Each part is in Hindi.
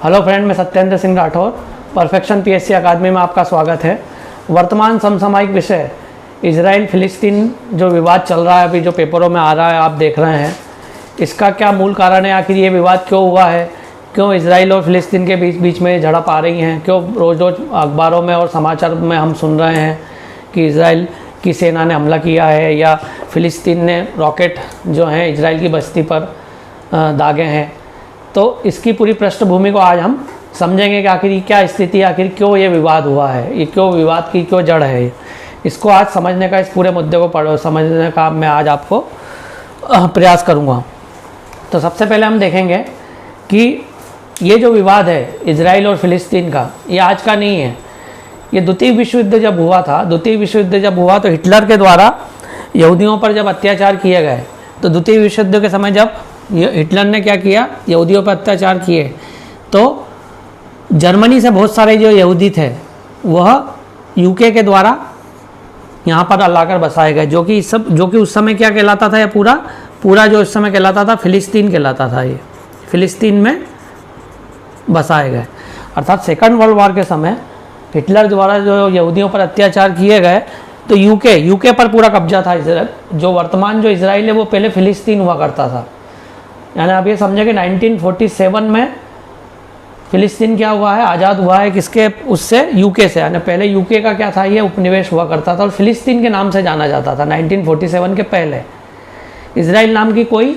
हेलो फ्रेंड, मैं सत्येंद्र सिंह राठौर, परफेक्शन पीएससी अकादमी में आपका स्वागत है। वर्तमान समसामयिक विषय इजराइल फिलिस्तीन जो विवाद चल रहा है, अभी जो पेपरों में आ रहा है आप देख रहे हैं, इसका क्या मूल कारण है, आखिर ये विवाद क्यों हुआ है, क्यों इजराइल और फिलिस्तीन के बीच में झड़प आ रही हैं, क्यों रोज़ रोज़ अखबारों में और समाचार में हम सुन रहे हैं कि इजराइल की सेना ने हमला किया है या फिलिस्तीन ने रॉकेट जो हैं इजराइल की बस्ती पर दागे हैं। तो इसकी पूरी पृष्ठभूमि को आज हम समझेंगे कि आखिर क्या स्थिति है, आखिर क्यों ये विवाद हुआ है, ये क्यों विवाद की क्यों जड़ है। इसको आज समझने का, इस पूरे मुद्दे को समझने का मैं आज आपको प्रयास करूँगा। तो सबसे पहले हम देखेंगे कि ये जो विवाद है इजराइल और फिलिस्तीन का, ये आज का नहीं है। ये द्वितीय विश्व युद्ध जब हुआ था, तो हिटलर के द्वारा यहूदियों पर जब अत्याचार किए गए, तो द्वितीय विश्व युद्ध के समय जब हिटलर ने क्या किया, यहूदियों पर अत्याचार किए, तो जर्मनी से बहुत सारे जो यहूदी थे वह यूके के द्वारा यहाँ पर लाकर बसाए गए, जो कि उस समय क्या कहलाता था, या पूरा जो उस समय कहलाता था फिलिस्तीन कहलाता था। ये फिलिस्तीन में बसाए गए, अर्थात सेकंड वर्ल्ड वॉर के समय हिटलर द्वारा जो यहूदियों पर अत्याचार किए गए, तो यूके पर पूरा कब्जा था। जो वर्तमान जो इजराइल है वो पहले फिलिस्तीन हुआ करता था। यानी आप ये समझे कि 1947 में फिलिस्तीन क्या हुआ है, आज़ाद हुआ है किसके, उससे, यूके से। यानी पहले यूके का क्या था, ये उपनिवेश हुआ करता था और फिलिस्तीन के नाम से जाना जाता था। 1947 के पहले इजराइल नाम की कोई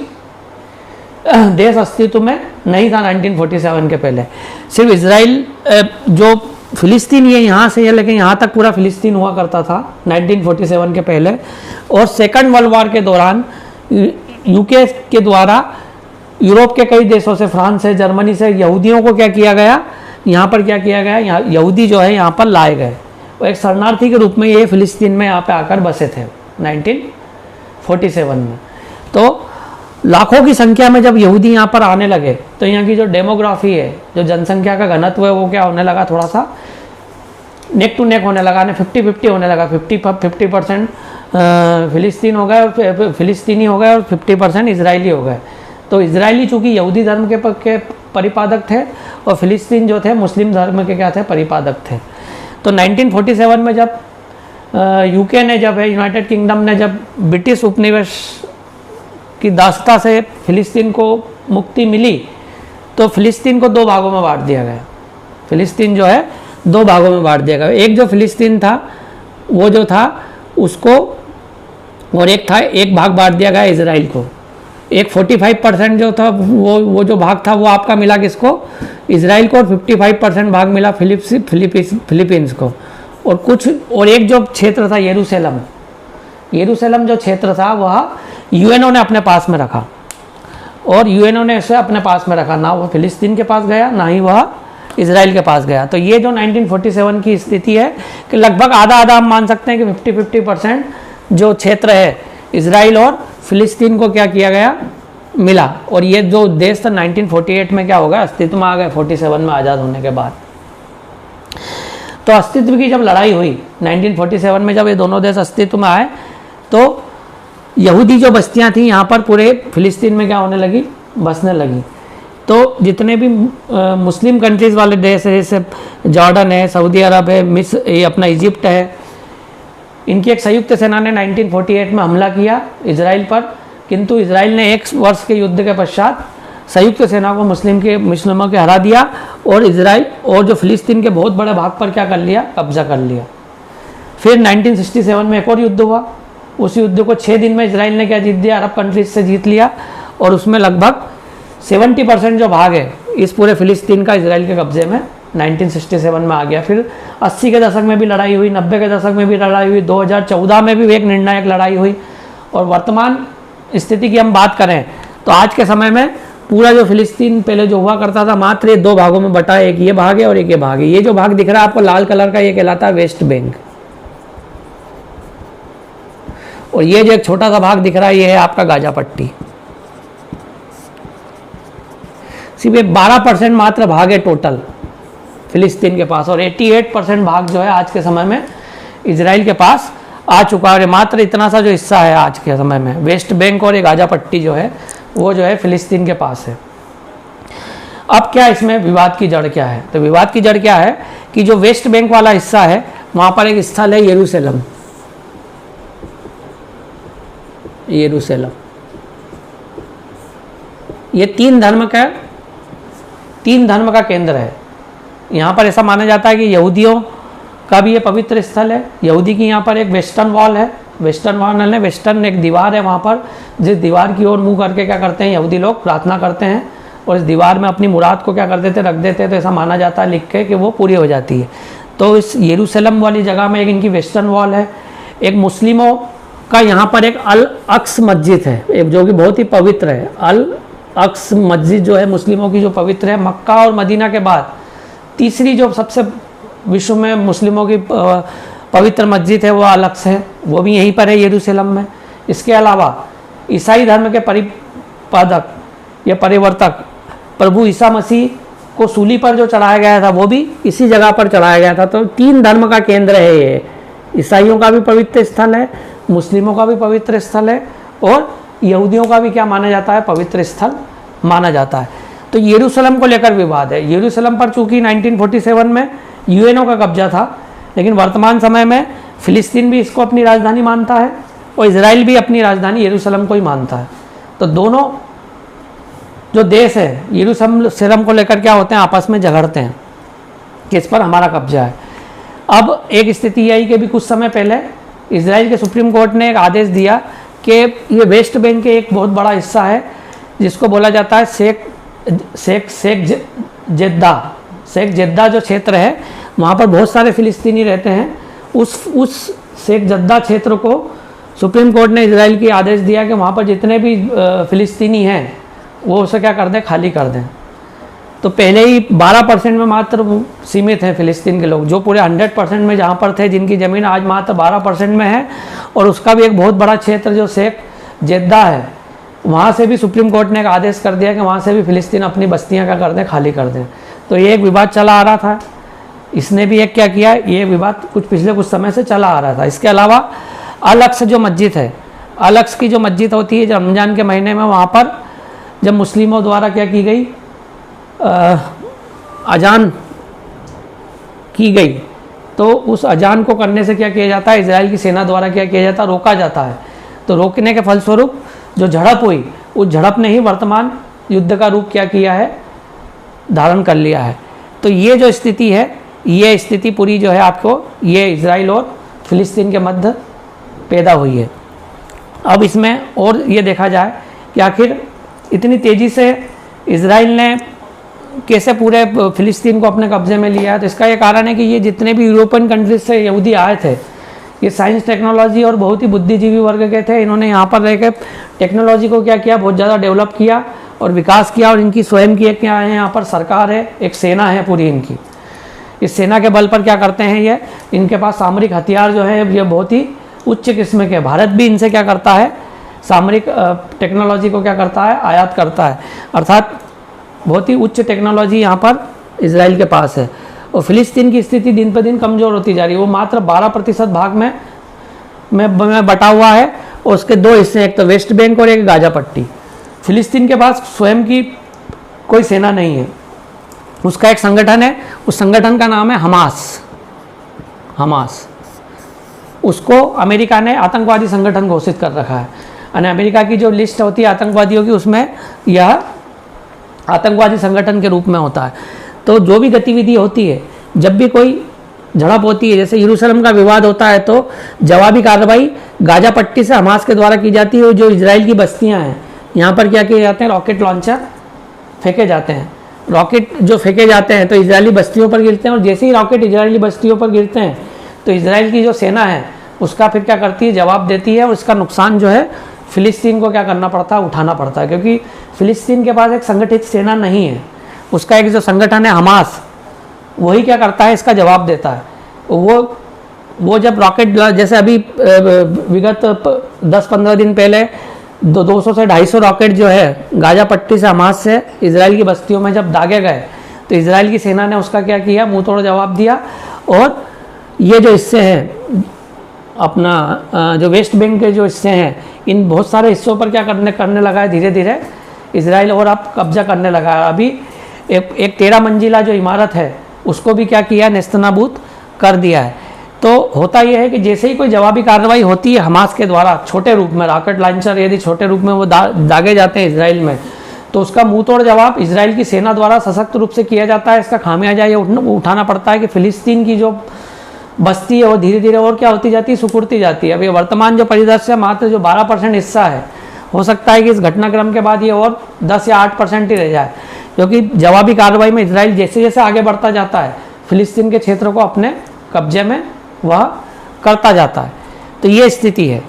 देश अस्तित्व में नहीं था। 1947 के पहले सिर्फ इजराइल, जो फिलिस्तीन ये यहाँ से है, लेकिन यहाँ तक पूरा फिलिस्तीन हुआ करता था 1947 के पहले। और सेकंड वर्ल्ड वॉर के दौरान यूके के द्वारा यूरोप के कई देशों से, फ्रांस से, जर्मनी से यहूदियों को क्या किया गया, यहाँ पर क्या किया गया, यहाँ यहूदी जो है यहाँ पर लाए गए और एक शरणार्थी के रूप में ये फिलिस्तीन में यहाँ पे आकर बसे थे 1947 में। तो लाखों की संख्या में जब यहूदी यहाँ पर आने लगे, तो यहाँ की जो डेमोग्राफी है, जो जनसंख्या का घनत्व है, वो क्या होने लगा, थोड़ा सा नेक टू नेक होने लगा, 50-50 होने लगा। 50% फिलिस्तीनी हो गए और 50% इजरायली हो गए। तो इजरायली चूँकि यहूदी धर्म के परिपादक थे और फिलिस्तीन जो थे मुस्लिम धर्म के क्या थे, परिपादक थे। तो 1947 में जब यूके ने, जब है यूनाइटेड किंगडम ने, जब ब्रिटिश उपनिवेश की दासता से फिलिस्तीन को मुक्ति मिली, तो फिलिस्तीन को दो भागों में बांट दिया गया। फिलिस्तीन जो है दो भागों में बांट दिया गया। एक जो फिलिस्तीन था वो जो था उसको, और एक भाग बांट दिया गया इजराइल को। एक 45% जो था वो जो भाग था वो आपका मिला किसको, इजराइल को, और 55% भाग मिला फिलीपींस को। और एक जो क्षेत्र था यरूशलेम जो क्षेत्र था वह यूएनओ ने अपने पास में रखा, और यूएनओ ने इसे अपने पास में रखा, ना वह फिलिस्तीन के पास गया ना ही वह इजराइल के पास गया। तो ये जो 1947 की स्थिति है कि लगभग आधा हम मान सकते हैं कि 50-50% जो क्षेत्र है इजराइल और फिलिस्तीन को क्या किया गया, मिला। और ये जो देश था 1948 में क्या हो गया, अस्तित्व में आ गए, 47 में आज़ाद होने के बाद। तो अस्तित्व की जब लड़ाई हुई 1947 में, जब ये दोनों देश अस्तित्व में आए, तो यहूदी जो बस्तियां थी यहाँ पर पूरे फिलिस्तीन में क्या होने लगी, बसने लगी। तो जितने भी मुस्लिम कंट्रीज़ वाले देश है, जैसे जॉर्डन है, सऊदी अरब है, मिस्र, ये अपना इजिप्ट है, इनकी एक संयुक्त सेना ने 1948 में हमला किया इजराइल पर। किंतु इजराइल ने 1 वर्ष के युद्ध के पश्चात संयुक्त सेना को मुस्लिमों के हरा दिया, और इजराइल और जो फिलिस्तीन के बहुत बड़े भाग पर क्या कर लिया, कब्जा कर लिया। फिर 1967 में एक और युद्ध हुआ। उस युद्ध को 6 दिन में इजराइल ने क्या जीत दिया, अरब कंट्रीज से जीत लिया, और उसमें लगभग 70% जो भाग है इस पूरे फिलिस्तीन का इजराइल के कब्जे में 1967 में आ गया। फिर 80 के दशक में भी लड़ाई हुई, 90 के दशक में भी लड़ाई हुई, 2014 में भी एक निर्णायक लड़ाई हुई। और वर्तमान स्थिति की हम बात करें तो आज के समय में पूरा जो फिलिस्तीन पहले जो हुआ करता था, मात्र ये 2 भागों में बटा है, एक ये भाग है और एक ये भाग है। ये जो भाग दिख रहा है आपको लाल कलर का, ये कहलाता है वेस्ट बैंक, और ये जो एक छोटा सा भाग दिख रहा है ये है आपका गाजा पट्टी। सिर्फ 12% मात्र भाग है टोटल फिलिस्तीन के पास, और 88% भाग जो है आज के समय में इजराइल के पास आ चुका है। मात्र इतना सा जो हिस्सा है आज के समय में वेस्ट बैंक और ये गाजा पट्टी जो है वो जो है फिलिस्तीन के पास है। अब क्या इसमें विवाद की जड़ क्या है? तो विवाद की जड़ क्या है कि जो वेस्ट बैंक वाला हिस्सा है वहां पर एक स्थल है यरूशलेम। यरूशलेम ये तीन धर्म का केंद्र है। यहाँ पर ऐसा माना जाता है कि यहूदियों का भी ये पवित्र स्थल है। यहूदी की यहाँ पर एक वेस्टर्न वॉल है, वेस्टर्न एक दीवार है वहाँ पर, जिस दीवार की ओर मुंह करके क्या करते हैं यहूदी लोग प्रार्थना करते हैं और इस दीवार में अपनी मुराद को क्या कर देते रख देते हैं। तो ऐसा माना जाता है लिख के कि वो पूरी हो जाती है। तो इस यरूशलेम वाली जगह में एक इनकी वेस्टर्न वॉल है। एक मुस्लिमों का यहाँ पर एक अल अक्स मस्जिद है, एक जो कि बहुत ही पवित्र है। अल अक्स मस्जिद जो है मुस्लिमों की जो पवित्र है, मक्का और मदीना के बाद तीसरी जो सबसे विश्व में मुस्लिमों की पवित्र मस्जिद है वो अल अक्स है, वो भी यहीं पर है यरूशलेम में। इसके अलावा ईसाई धर्म के परिपादक या परिवर्तक प्रभु ईसा मसीह को सूली पर जो चढ़ाया गया था वो भी इसी जगह पर चढ़ाया गया था। तो तीन धर्म का केंद्र है ये। ईसाइयों का भी पवित्र स्थल है, मुस्लिमों का भी पवित्र स्थल है और यहूदियों का भी क्या माना जाता है? पवित्र स्थल माना जाता है। तो यरूशलेम को लेकर विवाद है। यरूशलेम पर चूंकि 1947 में यूएनओ का कब्जा था, लेकिन वर्तमान समय में फिलिस्तीन भी इसको अपनी राजधानी मानता है और इजराइल भी अपनी राजधानी यरूशलेम को ही मानता है। तो दोनों जो देश है यरूशलेम को लेकर क्या होते हैं? आपस में झगड़ते हैं कि इस पर हमारा कब्जा है। अब एक स्थिति आई कि भी कुछ समय पहले इजराइल के सुप्रीम कोर्ट ने एक आदेश दिया कि ये वेस्ट बैंक के एक बहुत बड़ा हिस्सा है जिसको बोला जाता है शेख जेद्दा जो क्षेत्र है, वहाँ पर बहुत सारे फिलिस्तीनी रहते हैं। उस शेख जेद्दा क्षेत्र को सुप्रीम कोर्ट ने इजराइल की आदेश दिया कि वहाँ पर जितने भी फिलिस्तीनी हैं वो उसे क्या कर दें? खाली कर दें। तो पहले ही 12% में मात्र सीमित हैं फिलिस्तीन के लोग, जो पूरे 100% में जहाँ पर थे जिनकी ज़मीन, आज मात्र 12% में है। और उसका भी एक बहुत बड़ा क्षेत्र जो शेख जेद्दा है, वहाँ से भी सुप्रीम कोर्ट ने एक आदेश कर दिया कि वहाँ से भी फिलिस्तीन अपनी बस्तियाँ क्या कर दें? खाली कर दें। तो ये एक विवाद चला आ रहा था। इसने भी एक क्या किया, ये विवाद पिछले कुछ समय से चला आ रहा था। इसके अलावा अल अक्स जो मस्जिद है, अल अक्स की जो मस्जिद होती है जब रमज़ान के महीने में, वहाँ पर जब मुस्लिमों द्वारा क्या की गई, अजान की गई, तो उस अजान को करने से क्या किया जाता है? इजराइल की सेना द्वारा क्या किया जाता है? रोका जाता है। तो रोकने के फलस्वरूप जो झड़प हुई, उस झड़प ने ही वर्तमान युद्ध का रूप क्या किया है? धारण कर लिया है। तो ये जो स्थिति है, ये स्थिति पूरी जो है आपको ये इजराइल और फिलिस्तीन के मध्य पैदा हुई है। अब इसमें और ये देखा जाए कि आखिर इतनी तेज़ी से इजराइल ने कैसे पूरे फिलिस्तीन को अपने कब्जे में लिया है। तो इसका ये कारण है कि ये जितने भी यूरोपियन कंट्रीज से यहूदी आए थे, ये साइंस टेक्नोलॉजी और बहुत ही बुद्धिजीवी वर्ग के थे। इन्होंने यहाँ पर रह के टेक्नोलॉजी को क्या किया? बहुत ज़्यादा डेवलप किया और विकास किया। और इनकी स्वयं की एक क्या है, यहाँ पर सरकार है, एक सेना है पूरी इनकी। इस सेना के बल पर क्या करते हैं ये, इनके पास सामरिक हथियार जो है ये बहुत ही उच्च किस्म के। भारत भी इनसे क्या करता है? सामरिक टेक्नोलॉजी को क्या करता है? आयात करता है। अर्थात बहुत ही उच्च टेक्नोलॉजी यहाँ पर इजराइल के पास है। और फिलिस्तीन की स्थिति दिन पर दिन कमज़ोर होती जा रही है। वो मात्र 12% भाग में बटा हुआ है और उसके दो हिस्से, एक तो वेस्ट बैंक और एक गाजा पट्टी। फिलिस्तीन के पास स्वयं की कोई सेना नहीं है, उसका एक संगठन है, उस संगठन का नाम है हमास। उसको अमेरिका ने आतंकवादी संगठन घोषित कर रखा है। और अमेरिका की जो लिस्ट होती है आतंकवादियों की, उसमें यह आतंकवादी संगठन के रूप में होता है। तो जो भी गतिविधि होती है, जब भी कोई झड़प होती है, जैसे यरूशलेम का विवाद होता है, तो जवाबी कार्रवाई गाजा पट्टी से हमास के द्वारा की जाती है। जो इजराइल की बस्तियां हैं, यहाँ पर क्या किए जाते हैं? रॉकेट लॉन्चर फेंके जाते हैं। रॉकेट जो फेंके जाते हैं तो इजरायली बस्तियों पर गिरते हैं, और जैसे ही रॉकेट इजरायली बस्तियों पर गिरते हैं तो इजराइल की जो सेना है उसका फिर क्या करती है? जवाब देती है। और इसका नुकसान जो है फिलिस्तीन को क्या करना पड़ता है? उठाना पड़ता है, क्योंकि फिलिस्तीन के पास एक संगठित सेना नहीं है। उसका एक जो संगठन है हमास, वही क्या करता है? इसका जवाब देता है। वो जब रॉकेट, जैसे अभी विगत 10-15 दिन पहले 200 से 250 रॉकेट जो है गाजा पट्टी से हमास से इजराइल की बस्तियों में जब दागे गए, तो इजराइल की सेना ने उसका क्या किया? मुंह तोड़ जवाब दिया। और ये जो हिस्से हैं अपना जो वेस्ट बैंक के जो हिस्से हैं, इन बहुत सारे हिस्सों पर क्या करने लगा है? धीरे धीरे इजराइल और अब कब्जा करने लगा है। अभी एक 13 मंजिला जो इमारत है उसको भी क्या किया, नेस्तनाबूद कर दिया है। तो होता यह है कि जैसे ही कोई जवाबी कार्रवाई होती है हमास के द्वारा, छोटे रूप में रॉकेट लॉन्चर यदि छोटे रूप में वो दागे जाते हैं इसराइल में, तो उसका मुंह तोड़ जवाब इसराइल की सेना द्वारा सशक्त रूप से किया जाता है। इसका खामियाजा ये उठाना पड़ता है कि फिलिस्तीन की जो बस्ती है वो धीरे धीरे और क्या होती जाती है, सिकुड़ती जाती है। अभी वर्तमान जो परिदृश्य मात्र जो 12% हिस्सा है, हो सकता है कि इस घटनाक्रम के बाद ये और 10 या 8% ही रह जाए, क्योंकि जवाबी कार्रवाई में इसराइल जैसे जैसे आगे बढ़ता जाता है फिलिस्तीन के क्षेत्र को अपने कब्जे में वह करता जाता है। तो ये स्थिति है।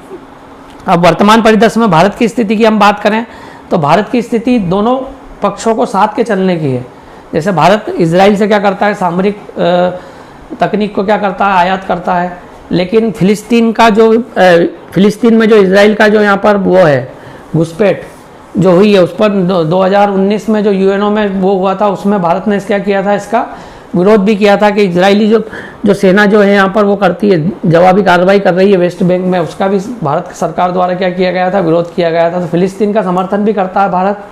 अब वर्तमान परिदृश्य में भारत की स्थिति की हम बात करें तो भारत की स्थिति दोनों पक्षों को साथ के चलने की है। जैसे भारत इजराइल से क्या करता है, सामरिक तकनीक को क्या करता है, आयात करता है, लेकिन फिलिस्तीन में जो इजराइल का जो यहाँ पर वो है घुसपैठ जो हुई है उस पर 2019 में जो यूएनओ में वो हुआ था, उसमें भारत ने क्या किया था, इसका विरोध भी किया था कि इजरायली जो सेना जो है यहाँ पर वो करती है, जवाबी कार्रवाई कर रही है वेस्ट बैंक में, उसका भी भारत सरकार द्वारा क्या किया गया था, विरोध किया गया था। तो फिलिस्तीन का समर्थन भी करता है भारत,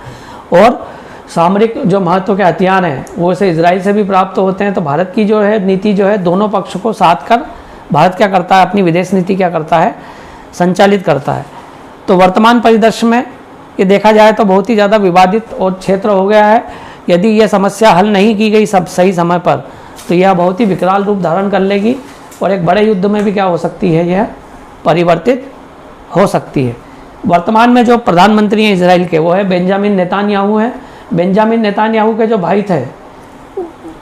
और सामरिक जो महत्व के हथियार हैं वो इसे इजराइल से भी प्राप्त होते हैं। तो भारत की जो है नीति जो है दोनों पक्ष को साथ कर भारत क्या करता है, अपनी विदेश नीति क्या करता है, संचालित करता है। तो वर्तमान परिदृश्य में ये देखा जाए तो बहुत ही ज़्यादा विवादित और क्षेत्र हो गया है। यदि यह समस्या हल नहीं की गई सब सही समय पर तो यह बहुत ही विकराल रूप धारण कर लेगी और एक बड़े युद्ध में भी क्या हो सकती है, यह परिवर्तित हो सकती है। वर्तमान में जो प्रधानमंत्री हैं इजराइल के वो है बेंजामिन नेतान्याहू हैं। बेंजामिन नेतान्याहू के जो भाई थे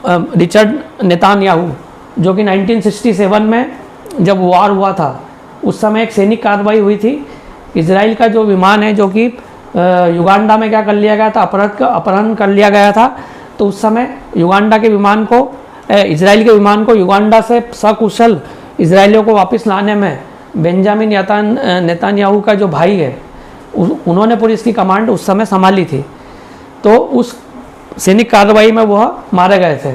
रिचर्ड नेतान्याहू, जो कि 1967 में जब वार हुआ था उस समय एक सैनिक कार्रवाई हुई थी। इजराइल का जो विमान है जो कि युगांडा में क्या कर लिया गया था, अपहरण कर लिया गया था। तो उस समय युगांडा के विमान को, इजराइल के विमान को युगांडा से सकुशल इजराइलियों को वापस लाने में बेंजामिन नेतान्याहू का जो भाई है उन्होंने पूरी इसकी कमांड उस समय संभाली थी। तो उस सैनिक कार्रवाई में वह मारे गए थे।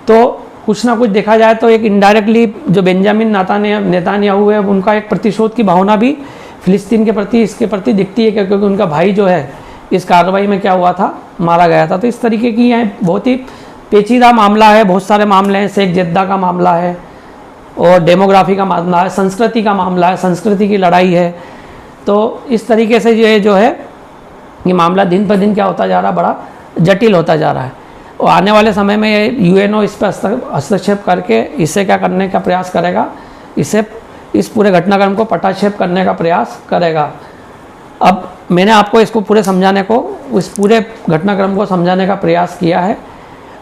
तो कुछ ना कुछ देखा जाए तो एक इनडायरेक्टली जो बेंजामिन नेतान्याहू है उनका एक प्रतिशोध की भावना भी फिलिस्तीन के प्रति इसके प्रति दिखती है, क्योंकि उनका भाई जो है इस कार्रवाई में क्या हुआ था, मारा गया था। तो इस तरीके की यह बहुत ही पेचीदा मामला है। बहुत सारे मामले हैं, शेख जद्दा का मामला है और डेमोग्राफी का मामला है, संस्कृति का मामला है, संस्कृति की लड़ाई है। तो इस तरीके से जो है ये मामला दिन पर दिन क्या होता जा रहा है, बड़ा जटिल होता जा रहा है। और आने वाले समय में यूएनओ इस पर हस्तक्षेप करके इसे क्या करने का प्रयास करेगा, इस पूरे घटनाक्रम को पटाक्षेप करने का प्रयास करेगा। अब मैंने आपको इसको पूरे समझाने को, इस पूरे घटनाक्रम को समझाने का प्रयास किया है।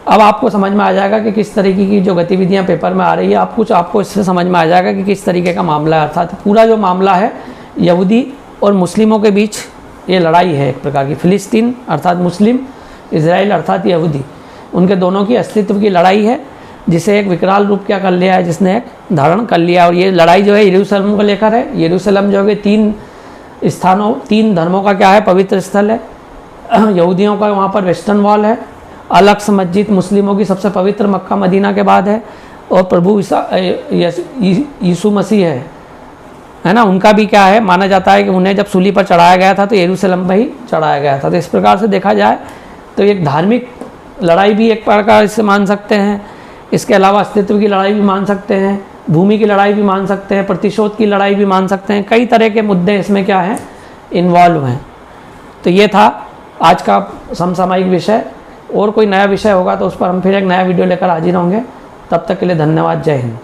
अब आपको समझ में आ जाएगा कि किस तरीके की जो गतिविधियां पेपर में आ रही है, आपको इससे समझ में आ जाएगा कि किस तरीके का मामला है। अर्थात पूरा जो मामला है यहूदी और मुस्लिमों के बीच ये लड़ाई है एक प्रकार की। फिलिस्तीन अर्थात मुस्लिम, इजराइल अर्थात यहूदी, उनके दोनों की अस्तित्व की लड़ाई है, जिसे एक विकराल रूप क्या कर लिया है, जिसने एक धारण कर लिया। और ये लड़ाई जो है यरूशलेम को लेकर है। यरूशलेम जो है 3 धर्मों का क्या है, पवित्र स्थल है। यहूदियों का वहाँ पर वेस्टर्न वॉल है, अलग मस्जिद मुस्लिमों की सबसे पवित्र मक्का मदीना के बाद है, और प्रभु यीशु मसीह है ना, उनका भी क्या है, माना जाता है कि उन्हें जब सूली पर चढ़ाया गया था तो यरूशलेम में ही चढ़ाया गया था। तो इस प्रकार से देखा जाए तो एक धार्मिक लड़ाई भी एक प्रकार इससे मान सकते हैं। इसके अलावा अस्तित्व की लड़ाई भी मान सकते हैं, भूमि की लड़ाई भी मान सकते हैं, प्रतिशोध की लड़ाई भी मान सकते हैं। कई तरह के मुद्दे इसमें क्या हैं, इन्वॉल्व हैं। तो ये था आज का समसामयिक विषय। और कोई नया विषय होगा तो उस पर हम फिर एक नया वीडियो लेकर हाजिर होंगे। तब तक के लिए धन्यवाद। जय हिंद।